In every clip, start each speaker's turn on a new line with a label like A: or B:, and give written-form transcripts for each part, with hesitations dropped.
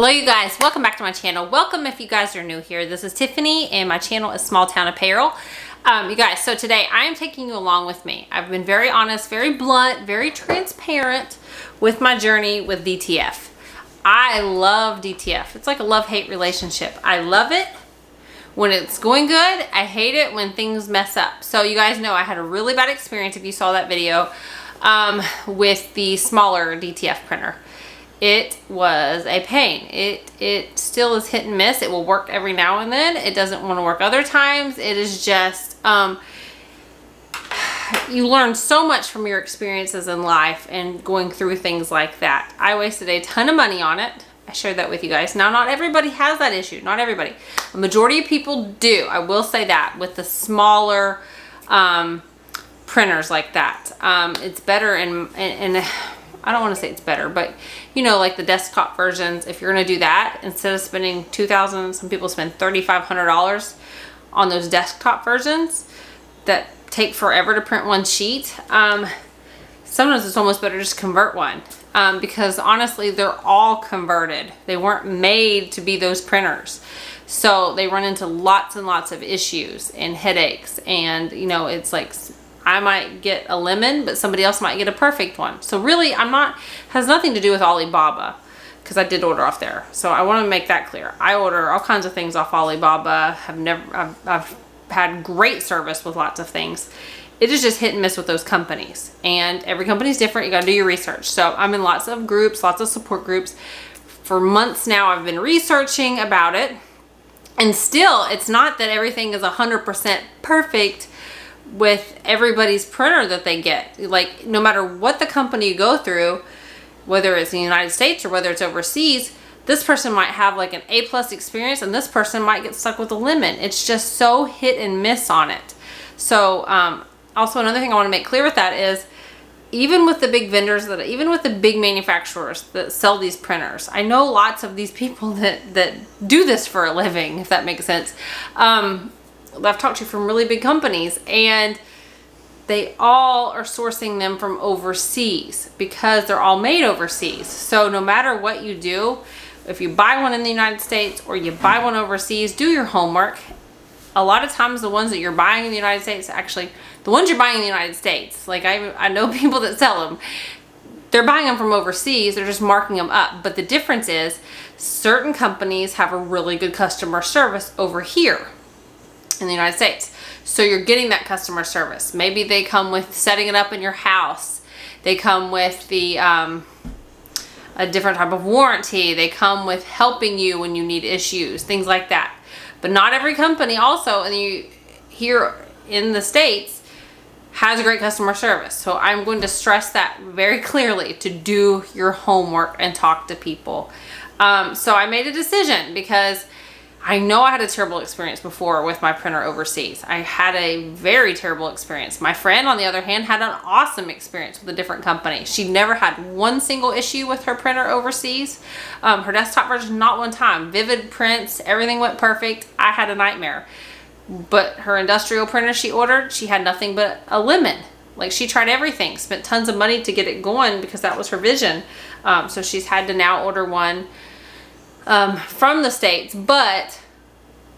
A: Hello you guys, welcome back to my channel. Welcome if you guys are new here. This is Tiffany and my channel is Small Town Apparel. You guys, so today I am taking you along with me. I've been very honest, very blunt, very transparent with my journey with DTF. I love DTF. It's like a love-hate relationship. I love it when it's going good. I hate it when things mess up. So you guys know I had a really bad experience if you saw that video with the smaller DTF printer. It was a pain. It still is hit and miss. It will work every now and then. It doesn't want to work other times. It is just, you learn so much from your experiences in life and going through things like that. I wasted a ton of money on it. I shared that with you guys. Now, not everybody has that issue. Not everybody. A majority of people do. I will say that with the smaller printers like that. It's better in I don't want to say it's better, but you know, like the desktop versions, if you're going to do that, instead of spending $2,000, some people spend $3,500 on those desktop versions that take forever to print one sheet. Sometimes it's almost better just convert one because honestly, they're all converted. They weren't made to be those printers. So they run into lots and lots of issues and headaches, and you know, it's like I might get a lemon, but somebody else might get a perfect one. So really, has nothing to do with Alibaba, because I did order off there. So I want to make that clear. I order all kinds of things off Alibaba. I've had great service with lots of things. It is just hit and miss with those companies, and every company is different. You got to do your research. So I'm in lots of groups, lots of support groups. For months now, I've been researching about it, and still, it's not that everything is 100% perfect with everybody's printer that they get. Like, no matter what the company you go through, whether it's in the United States or whether it's overseas, this person might have like an A+ experience and this person might get stuck with a lemon. It's just so hit and miss on it. So also another thing I want to make clear with that is, even with the big vendors, even with the big manufacturers that sell these printers, I know lots of these people that do this for a living, if that makes sense. I've talked to from really big companies, and they all are sourcing them from overseas because they're all made overseas. So no matter what you do, if you buy one in the United States or you buy one overseas, do your homework. A lot of times the ones that you're buying in the United States, actually the ones you're buying in the United States, like I know people that sell them, they're buying them from overseas, they're just marking them up. But the difference is certain companies have a really good customer service over here in the United States. So you're getting that customer service. Maybe they come with setting it up in your house. They come with the a different type of warranty. They come with helping you when you need issues, things like that. But not every company also, and here in the States, has a great customer service. So I'm going to stress that very clearly, to do your homework and talk to people. So I made a decision because I know I had a terrible experience before with my printer overseas. I had a very terrible experience. My friend, on the other hand, had an awesome experience with a different company. She never had one single issue with her printer overseas. Her desktop version, not one time. Vivid prints, everything went perfect. I had a nightmare. But her industrial printer she ordered, she had nothing but a lemon. Like, she tried everything, spent tons of money to get it going because that was her vision. So she's had to now order one from the States, but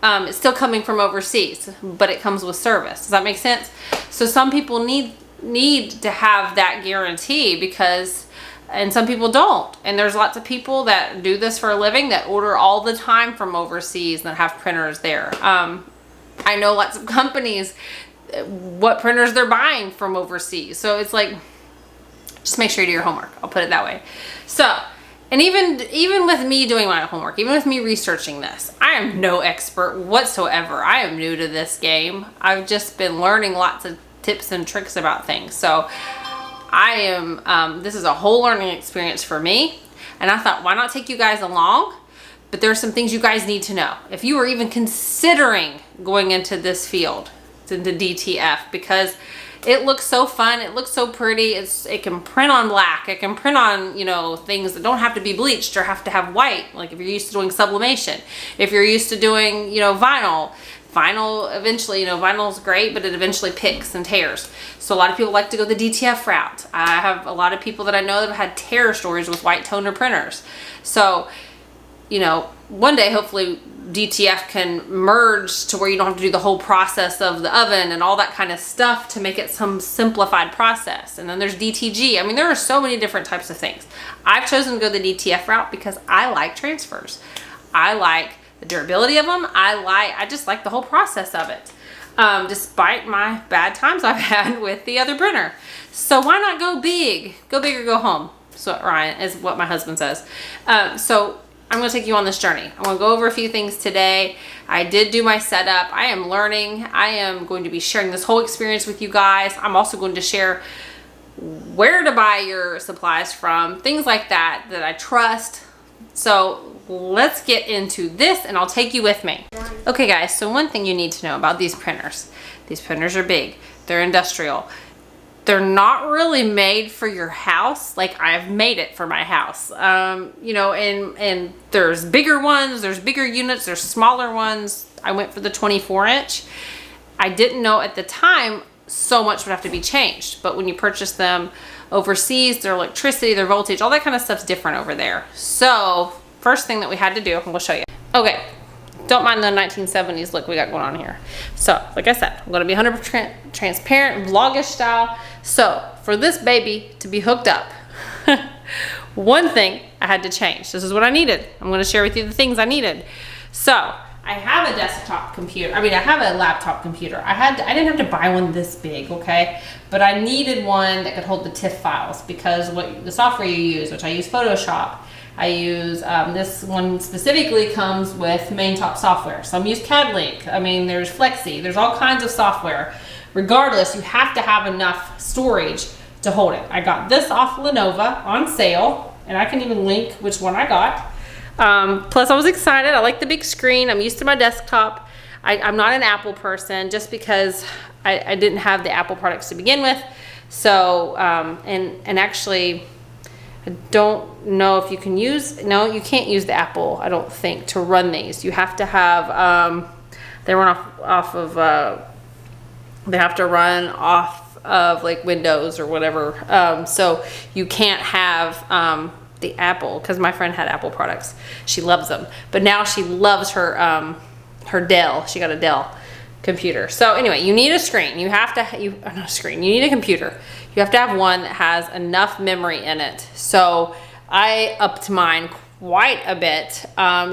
A: it's still coming from overseas, but it comes with service. Does that make sense? So some people need to have that guarantee and some people don't. And there's lots of people that do this for a living that order all the time from overseas and that have printers there. I know lots of companies, what printers they're buying from overseas. So it's like, just make sure you do your homework. I'll put it that way. So, and even with me doing my homework, even with me researching this, I am no expert whatsoever. I am new to this game. I've just been learning lots of tips and tricks about things. So I am, this is a whole learning experience for me. And I thought, why not take you guys along? But there are some things you guys need to know if you are even considering going into this field, into DTF, because it looks so fun. It looks so pretty. It can print on black. It can print on, you know, things that don't have to be bleached or have to have white. Like if you're used to doing sublimation, if you're used to doing, you know, vinyl eventually, you know, vinyl's great, but it eventually picks and tears. So a lot of people like to go the DTF route. I have a lot of people that I know that have had terror stories with white toner printers. So you know, one day hopefully DTF can merge to where you don't have to do the whole process of the oven and all that kind of stuff to make it some simplified process. And then there's DTG. I mean, there are so many different types of things. I've chosen to go the DTF route because I like transfers. I like the durability of them. I just like the whole process of it. Despite my bad times I've had with the other printer. So why not go big? Go big or go home. So Ryan is what my husband says. So I'm going to take you on this journey. I'm going to go over a few things today. I did do my setup. I am learning. I am going to be sharing this whole experience with you guys. I'm also going to share where to buy your supplies from, things like that I trust. So let's get into this and I'll take you with me. Okay guys, so one thing you need to know about these printers are big, they're industrial. They're not really made for your house like I've made it for my house. You know, and there's bigger ones, there's bigger units, there's smaller ones. I went for the 24-inch. I didn't know at the time so much would have to be changed, but when you purchase them overseas, their electricity, their voltage, all that kind of stuff's different over there. So first thing that we had to do, I'm gonna show you. Okay, don't mind the 1970s look we got going on here. So like I said, I'm gonna be 100% transparent, vlogish style. So for this baby to be hooked up, one thing I had to change. This is what I needed. I'm gonna share with you the things I needed. So I have a desktop computer. I mean, I have a laptop computer. I didn't have to buy one this big, okay? But I needed one that could hold the TIFF files because what the software you use, which I use Photoshop, I use, this one specifically comes with Maintop software. Some use CAD-Link. I mean, there's Flexi. There's all kinds of software. Regardless, you have to have enough storage to hold it. I got this off Lenovo on sale, and I can even link which one I got. Plus I was excited. I like the big screen. I'm used to my desktop. I'm not an Apple person just because I didn't have the Apple products to begin with. So, and actually I don't know if you can use, no, you can't use the Apple, I don't think, to run these. You have to have, they run off of, they have to run off of like Windows or whatever. So you can't have, the Apple, because my friend had Apple products. She loves them, but now she loves her her Dell. She got a Dell computer. So anyway, you need a screen. You have to not a screen. You need a computer. You have to have one that has enough memory in it. So I upped mine quite a bit.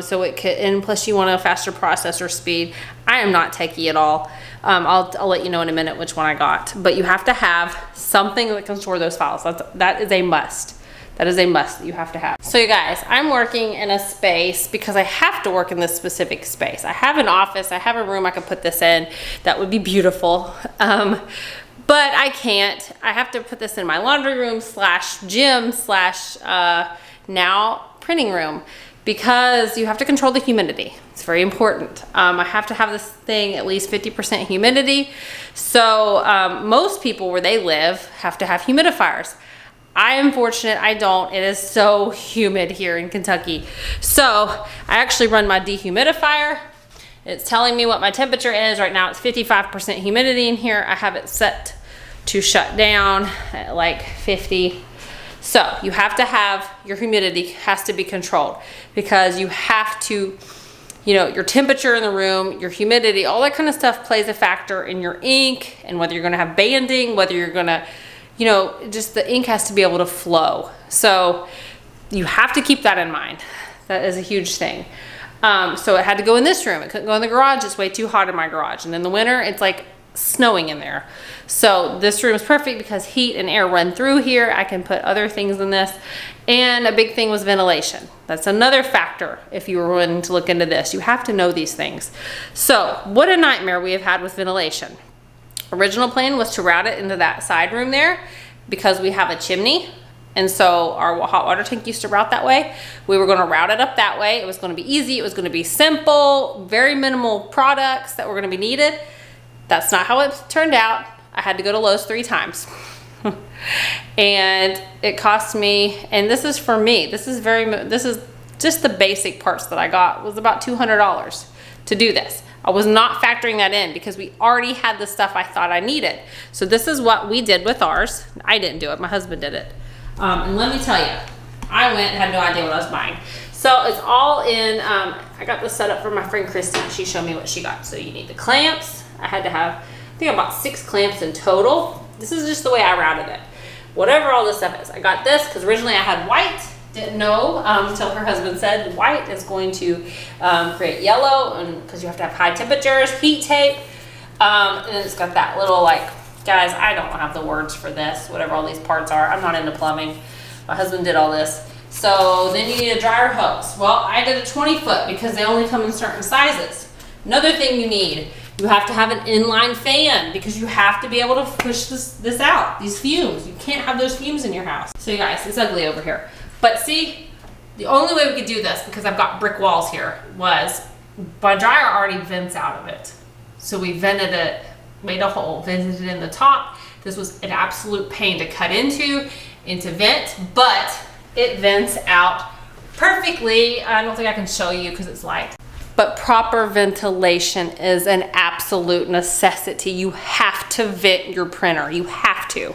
A: So it could, and plus you want a faster processor speed. I am not techie at all. I'll let you know in a minute which one I got. But you have to have something that can store those files. That is a must. That is a must that you have to have. So you guys, I'm working in a space because I have to work in this specific space. I have an office, I have a room I could put this in. That would be beautiful. But I can't. I have to put this in my laundry room / gym / now printing room because you have to control the humidity. It's very important. I have to have this thing at least 50% humidity. So most people where they live have to have humidifiers. I am fortunate I don't. It is so humid here in Kentucky. So I actually run my dehumidifier. It's telling me what my temperature is. Right now it's 55% humidity in here. I have it set to shut down at like 50. So you have to have, your humidity has to be controlled because you have to, you know, your temperature in the room, your humidity, all that kind of stuff plays a factor in your ink and whether you're gonna have banding, whether you're gonna, you know, just the ink has to be able to flow. So you have to keep that in mind. That is a huge thing. So it had to go in this room. It couldn't go in the garage. It's way too hot in my garage. And in the winter, it's like snowing in there. So this room is perfect because heat and air run through here. I can put other things in this. And a big thing was ventilation. That's another factor if you were wanting to look into this. You have to know these things. So what a nightmare we have had with ventilation. Original plan was to route it into that side room there because we have a chimney. And so our hot water tank used to route that way. We were going to route it up that way. It was going to be easy. It was going to be simple, very minimal products that were going to be needed. That's not how it turned out. I had to go to Lowe's 3 times. And it cost me, and this is for me, this is just the basic parts that I got, was about $200 to do this. I was not factoring that in because we already had the stuff I thought I needed. So this is what we did with ours. I didn't do it, my husband did it. And let me tell you, I went and had no idea what I was buying. So it's all in, I got this set up for my friend Christy. She showed me what she got. So you need the clamps. I had to have, I think I bought 6 clamps in total. This is just the way I routed it. Whatever all this stuff is. I got this because originally I had white. Didn't know until her husband said white is going to create yellow, and because you have to have high temperatures, heat tape. And then it's got that little, like, guys, I don't have the words for this, whatever all these parts are. I'm not into plumbing. My husband did all this. So then you need a dryer hose. Well, I did a 20-foot because they only come in certain sizes. Another thing you need, you have to have an inline fan because you have to be able to push this out, these fumes. You can't have those fumes in your house. So you guys, it's ugly over here. But see, the only way we could do this, because I've got brick walls here, was my dryer already vents out of it. So we vented it, made a hole, vented it in the top. This was an absolute pain to cut into vent, but it vents out perfectly. I don't think I can show you because it's light. But proper ventilation is an absolute necessity. You have to vent your printer. You have to.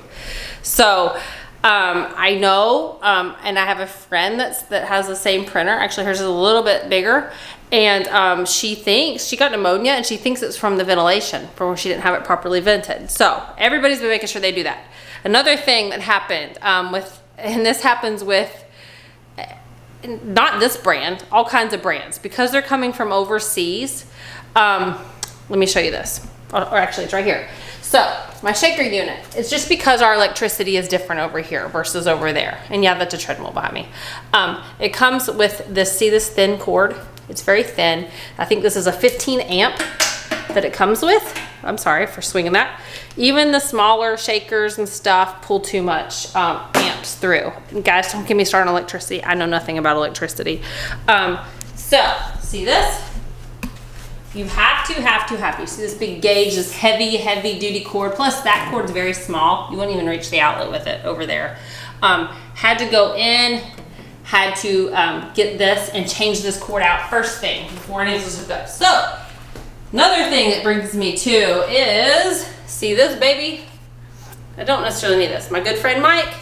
A: So I know, and I have a friend that has the same printer. Actually, hers is a little bit bigger. And she thinks, she got pneumonia and she thinks it's from the ventilation, from where she didn't have it properly vented. So everybody's been making sure they do that. Another thing that happened and this happens with, not this brand, all kinds of brands, because they're coming from overseas. Let me show you this, or actually it's right here. So my shaker unit, it's just because our electricity is different over here versus over there. And yeah, that's a treadmill behind me. It comes with this, see this thin cord? It's very thin. I think this is a 15 amp that it comes with. I'm sorry for swinging that. Even the smaller shakers and stuff pull too much amps through. And guys, don't get me started on electricity. I know nothing about electricity. So, see this? You have to. You see this big gauge, this heavy duty cord. Plus that cord's very small. You wouldn't even reach the outlet with it over there. Had to go in, had to get this and change this cord out first thing before any of this was good. So, another thing that brings me to is, see this baby? I don't necessarily need this. My good friend Mike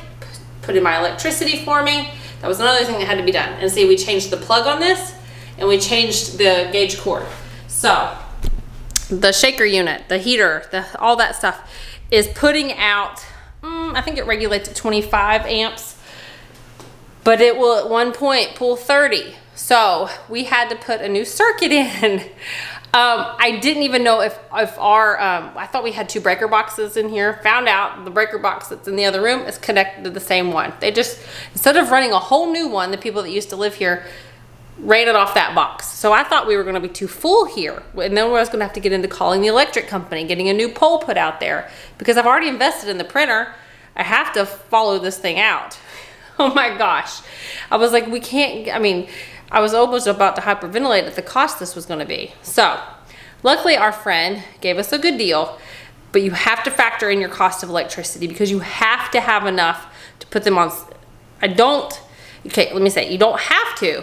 A: put in my electricity for me. That was another thing that had to be done. And see, we changed the plug on this and we changed the gauge cord. So the shaker unit, the heater, all that stuff is putting out, I think it regulates at 25 amps, but it will at one point pull 30. So we had to put a new circuit in. I didn't even know if our, I thought we had 2 breaker boxes in here. Found out the breaker box that's in the other room is connected to the same one. They just, instead of running a whole new one, the people that used to live here ran it off that box. So I thought we were gonna be too full here. And then I was gonna have to get into calling the electric company, getting a new pole put out there, because I've already invested in the printer. I have to follow this thing out. Oh my gosh. I was like, we can't, I mean, I was almost about to hyperventilate at the cost this was gonna be. So luckily our friend gave us a good deal, but you have to factor in your cost of electricity because you have to have enough to put them on. Okay, let me say, you don't have to,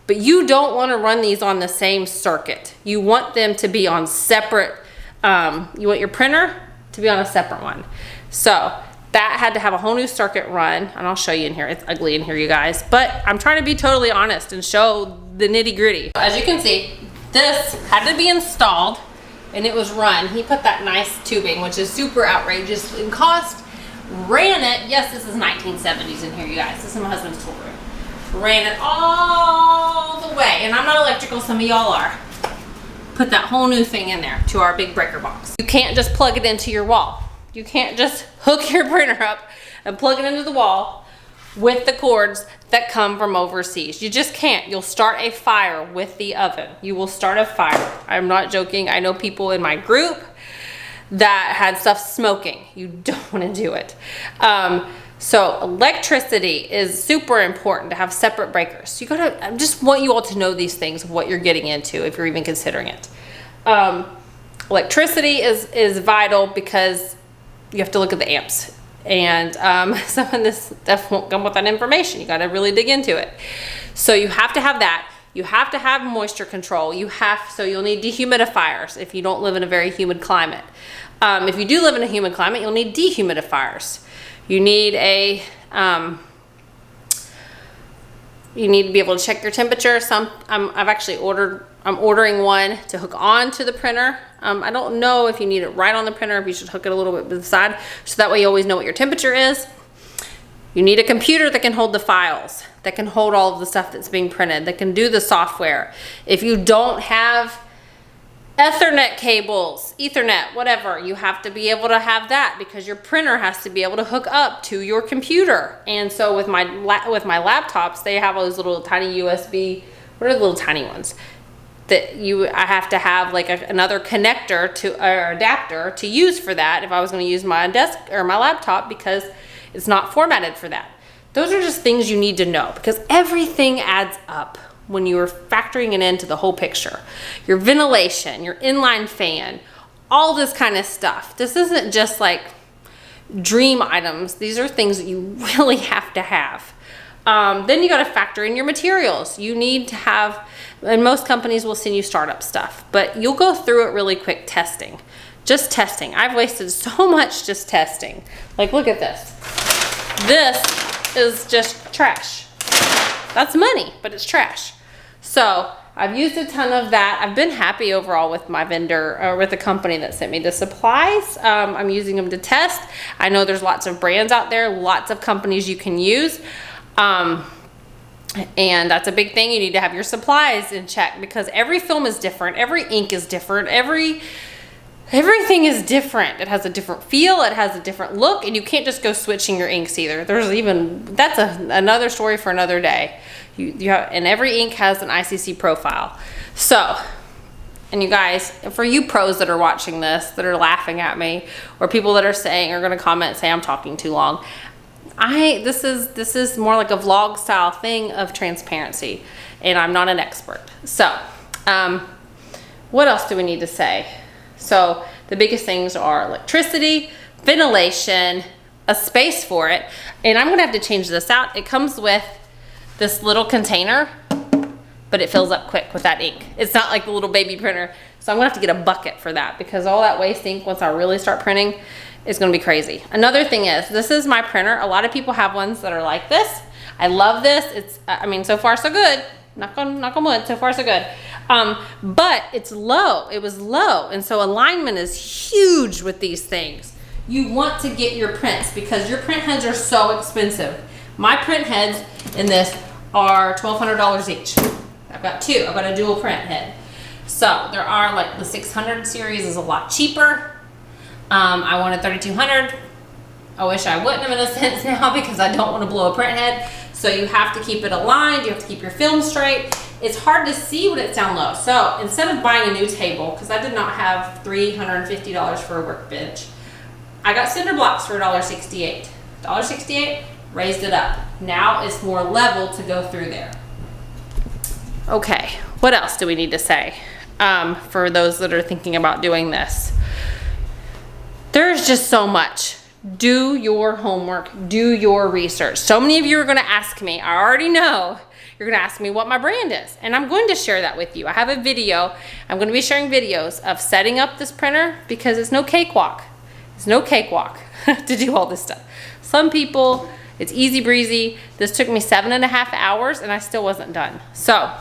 A: but you don't wanna run these on the same circuit. You want them to be on separate, you want your printer to be on a separate one. So that had to have a whole new circuit run, and I'll show you in here. It's ugly in here, you guys, but I'm trying to be totally honest and show the nitty gritty. As you can see, this had to be installed and it was run. He put that nice tubing, which is super outrageous in cost. Ran it, yes, this is 1970s in here, you guys. This is my husband's tool room. Ran it all the way, and I'm not electrical, some of y'all are. Put that whole new thing in there to our big breaker box. You can't just plug it into your wall. You can't just hook your printer up and plug it into the wall with the cords that come from overseas. You just can't. You'll start a fire with the oven. You will start a fire. I'm not joking. I know people in my group that had stuff smoking. You don't want to do it. So electricity is super important to have separate breakers. I just want you all to know these things of what you're getting into if you're even considering it. Electricity is vital because you have to look at the amps, and some of this stuff won't come with that information. You got to really dig into it. So you have to have that. You have to have moisture control. So you'll need dehumidifiers if you don't live in a very humid climate. If you do live in a humid climate, you'll need dehumidifiers. You need a You need to be able to check your temperature. I'm ordering one to hook on to the printer. I don't know if you need it right on the printer, if you should hook it a little bit to the side, so that way you always know what your temperature is. You need a computer that can hold the files, that can hold all of the stuff that's being printed, that can do the software. If you don't have Ethernet cables, Ethernet, whatever, you have to be able to have that, because your printer has to be able to hook up to your computer. And so with my laptops, they have those little tiny USB, what are the little tiny ones? That I have to have like another connector or adapter to use for that if I was going to use my desk or my laptop, because it's not formatted for that. Those are just things you need to know, because everything adds up when you are factoring it into the whole picture. Your ventilation, your inline fan, all this kind of stuff. This isn't just like dream items. These are things that you really have to have. Then you got to factor in your materials. You need to have, and most companies will send you startup stuff, but you'll go through it really quick testing. Just testing. I've wasted so much just testing. Like, look at this. This is just trash. That's money, but it's trash. So I've used a ton of that. I've been happy overall with my vendor, or with the company that sent me the supplies. I'm using them to test. I know there's lots of brands out there, lots of companies you can use. And that's a big thing. You need to have your supplies in check, because every film is different. Every ink is different. Everything is different. It has a different feel. It has a different look, and you can't just go switching your inks either. That's another story for another day. And every ink has an ICC profile. So, and you guys, for you pros that are watching this, that are laughing at me, or people that are going to comment, say I'm talking too long. This is more like a vlog style thing of transparency, and I'm not an expert. So, what else do we need to say? So the biggest things are electricity, ventilation, a space for it. And I'm gonna have to change this out. It comes with this little container, but it fills up quick with that ink. It's not like the little baby printer. So I'm gonna have to get a bucket for that, because all that waste ink, once I really start printing, is gonna be crazy. Another thing is, this is my printer. A lot of people have ones that are like this. I love this. So far so good. Knock on wood, so far so good. But it's low. It was low. And so alignment is huge with these things. You want to get your prints, because your print heads are so expensive. My print heads in this are $1,200 each. I've got two. I've got a dual print head. So there are, like, the 600 series is a lot cheaper. I wanted 3200. I wish I wouldn't have, in a sense, now, because I don't want to blow a print head. So you have to keep it aligned. You have to keep your film straight. It's hard to see when it's down low. So instead of buying a new table, because I did not have $350 for a workbench, I got cinder blocks for $1.68. $1.68, raised it up. Now it's more level to go through there. Okay, what else do we need to say for those that are thinking about doing this? There's just so much. Do your homework, do your research. So many of you are gonna ask me, I already know, you're gonna ask me what my brand is, and I'm going to share that with you. I have a video, I'm gonna be sharing videos of setting up this printer, because it's no cakewalk. It's no cakewalk to do all this stuff. Some people, it's easy breezy. This took me 7.5 hours and I still wasn't done. So,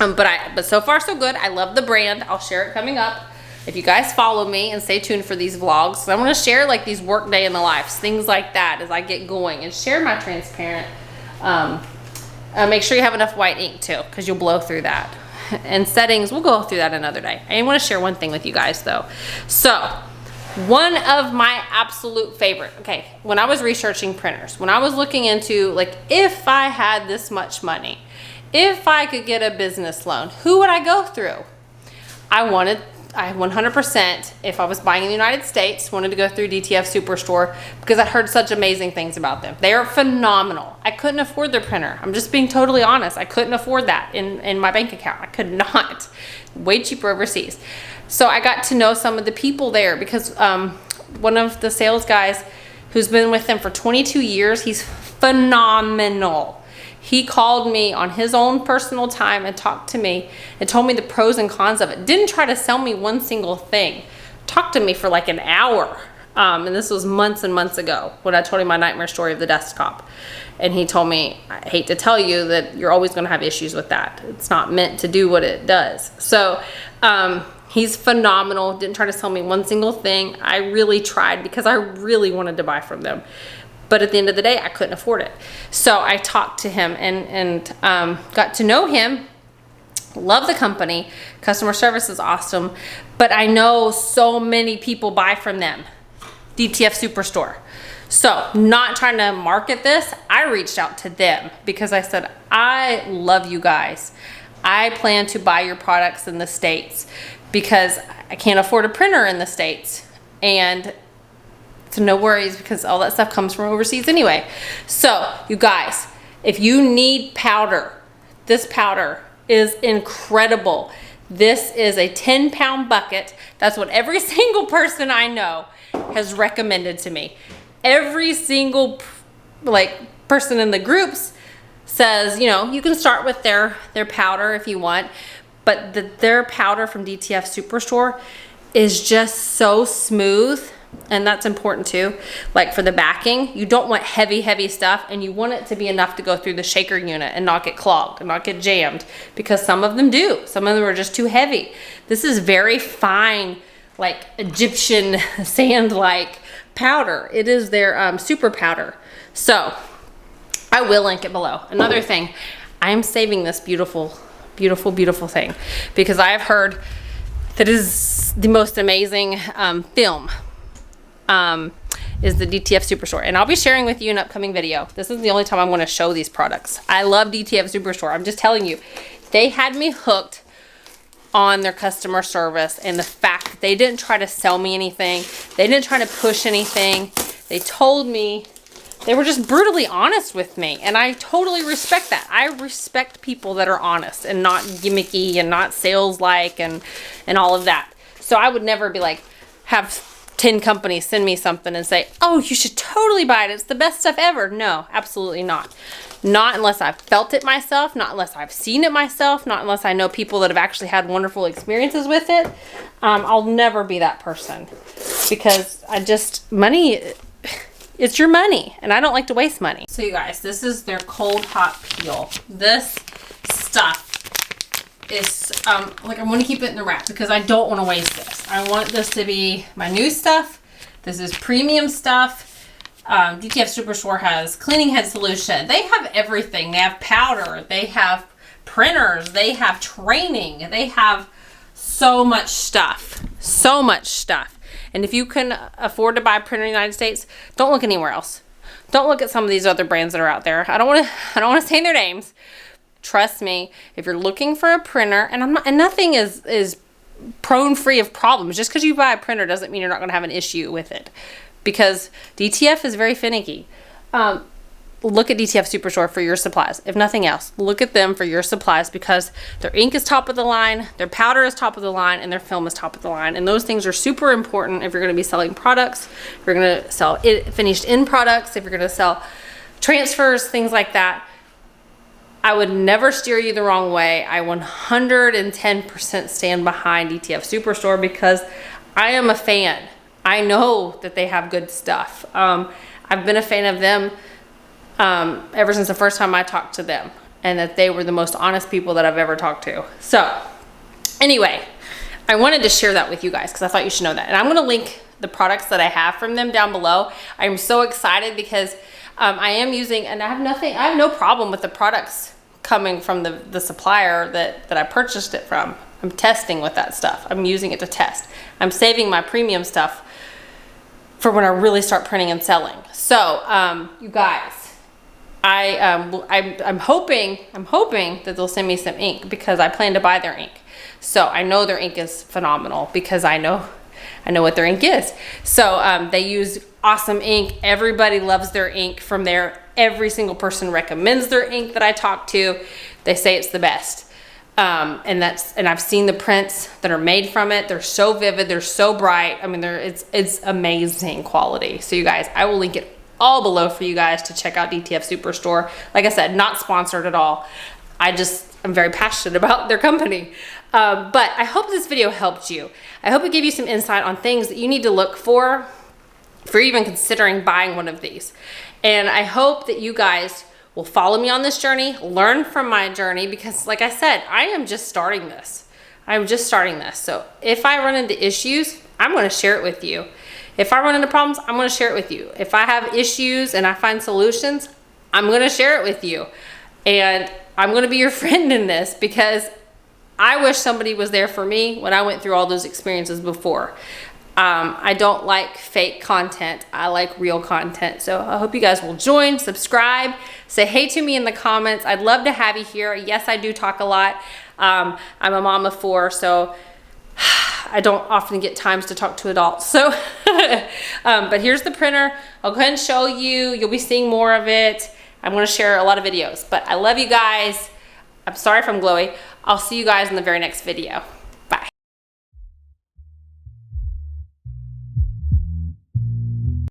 A: but so far so good. I love the brand. I'll share it coming up. If you guys follow me and stay tuned for these vlogs, so I'm gonna share like these work day in the lives, things like that as I get going, and share my transparent. Make sure you have enough white ink too, because you'll blow through that. And settings, we'll go through that another day. I want to share one thing with you guys though. So, one of my absolute favorite, okay, when I was researching printers, when I was looking into, like, if I had this much money, if I could get a business loan, who would I go through? I 100%, if I was buying in the United States, wanted to go through DTF Superstore, because I heard such amazing things about them. They are phenomenal. I couldn't afford their printer. I'm just being totally honest. I couldn't afford that in my bank account. I could not. Way cheaper overseas. So I got to know some of the people there, because one of the sales guys who's been with them for 22 years, he's phenomenal. He called me on his own personal time and talked to me and told me the pros and cons of it. Didn't try to sell me one single thing. Talked to me for like an hour And this was months and months ago when I told him my nightmare story of the desktop. And he told me, I hate to tell you that you're always gonna have issues with that. It's not meant to do what it does. So he's phenomenal. Didn't try to sell me one single thing. I really tried because I really wanted to buy from them. But at the end of the day, I couldn't afford it. So I talked to him and got to know him. Love the company. Customer service is awesome. But I know so many people buy from them. DTF Superstore. So not trying to market this, I reached out to them because I said, I love you guys. I plan to buy your products in the States because I can't afford a printer in the States. And so no worries because all that stuff comes from overseas anyway. So you guys, if you need powder, this powder is incredible. This is a 10-pound bucket. That's what every single person I know has recommended to me. Every single person in the groups says, you know, you can start with their powder if you want, but their powder from DTF Superstore is just so smooth. And that's important too. Like for the backing, you don't want heavy stuff, and you want it to be enough to go through the shaker unit and not get clogged and not get jammed, because some of them do. Some of them are just too heavy. This is very fine, like Egyptian sand-like powder. It is their super powder. So I will link it below. Another thing, I'm saving this beautiful thing because I've heard that is the most amazing film. Is the DTF Superstore, and I'll be sharing with you an upcoming video. This is the only time I'm going to show these products. I love DTF Superstore. I'm just telling you, they had me hooked on their customer service, and the fact that they didn't try to sell me anything, they didn't try to push anything. They told me, they were just brutally honest with me, and I totally respect that. I respect people that are honest and not gimmicky and not sales-like and all of that. So I would never be like, have 10 companies send me something and say, oh, you should totally buy it. It's the best stuff ever. No, absolutely not. Not unless I've felt it myself, not unless I've seen it myself, not unless I know people that have actually had wonderful experiences with it. I'll never be that person because money, it's your money, and I don't like to waste money. So you guys, this is their cold hot peel. This stuff is like, I want to keep it in the wrap because I don't want to waste this. I want this to be my new stuff. This is premium stuff. DTF Superstore has cleaning head solution. They have everything. They have powder. They have printers. They have training. They have so much stuff. So much stuff. And if you can afford to buy a printer in the United States, don't look anywhere else. Don't look at some of these other brands that are out there. I don't want to say their names. Trust me, if you're looking for a printer, and nothing is prone free of problems. Just because you buy a printer doesn't mean you're not going to have an issue with it, because DTF is very finicky. Look at DTF Superstore for your supplies. If nothing else, look at them for your supplies because their ink is top of the line, their powder is top of the line, and their film is top of the line. And those things are super important if you're going to be selling products, if you're going to sell finished end products, if you're going to sell transfers, things like that. I would never steer you the wrong way. I 110% stand behind DTF Superstore because I am a fan. I know that they have good stuff. I've been a fan of them ever since the first time I talked to them, and that they were the most honest people that I've ever talked to. So anyway, I wanted to share that with you guys because I thought you should know that. And I'm going to link the products that I have from them down below. I'm so excited because I am using, and I have no problem with the products coming from the supplier that I purchased it from. I'm testing with that stuff. I'm using it to test. I'm saving my premium stuff for when I really start printing and selling. So you guys, I'm hoping that they'll send me some ink because I plan to buy their ink. So I know their ink is phenomenal because I know what their ink is. So they use awesome ink. Everybody loves their ink from there. Every single person recommends their ink that I talk to. They say it's the best. And I've seen the prints that are made from it. They're so vivid. They're so bright. I mean, it's amazing quality. So you guys, I will link it all below for you guys to check out DTF Superstore. Like I said, not sponsored at all. I'm very passionate about their company. But I hope this video helped you. I hope it gave you some insight on things that you need to look for if you're even considering buying one of these. And I hope that you guys will follow me on this journey, learn from my journey, because like I said, I am just starting this. I'm just starting this. So if I run into issues, I'm going to share it with you. If I run into problems, I'm going to share it with you. If I have issues and I find solutions, I'm going to share it with you. And I'm going to be your friend in this, because I wish somebody was there for me when I went through all those experiences before. I don't like fake content. I like real content. So I hope you guys will join, subscribe, say hey to me in the comments. I'd love to have you here. Yes, I do talk a lot. I'm a mom of 4, so I don't often get times to talk to adults. So, but here's the printer. I'll go ahead and show you. You'll be seeing more of it. I'm going to share a lot of videos, but I love you guys. I'm sorry if I'm glowy. I'll see you guys in the very next video.